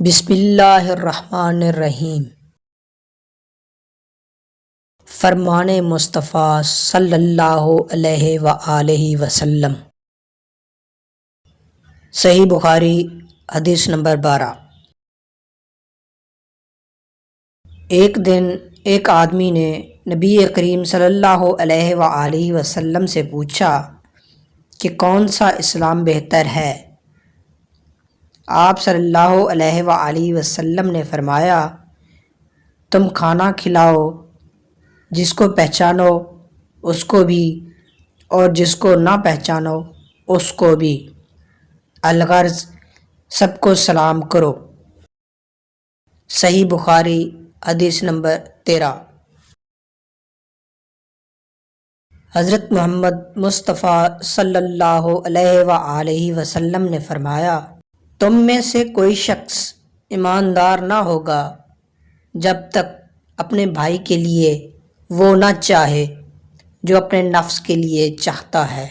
بسم اللہ الرحمن الرحیم۔ فرمان مصطفیٰ صلی اللہ علیہ وآلہ وسلم۔ صحیح بخاری حدیث نمبر 12۔ ایک دن ایک آدمی نے نبی کریم صلی اللہ علیہ وآلہ وسلم سے پوچھا کہ کون سا اسلام بہتر ہے؟ آپ صلی اللہ علیہ وآلہ وسلم نے فرمایا، تم کھانا کھلاؤ، جس کو پہچانو اس کو بھی اور جس کو نہ پہچانو اس کو بھی، الغرض سب کو سلام کرو۔ صحیح بخاری حدیث نمبر 13۔ حضرت محمد مصطفیٰ صلی اللہ علیہ وآلہ وسلم نے فرمایا، تم میں سے کوئی شخص ایماندار نہ ہوگا جب تک اپنے بھائی کے لیے وہ نہ چاہے جو اپنے نفس کے لیے چاہتا ہے۔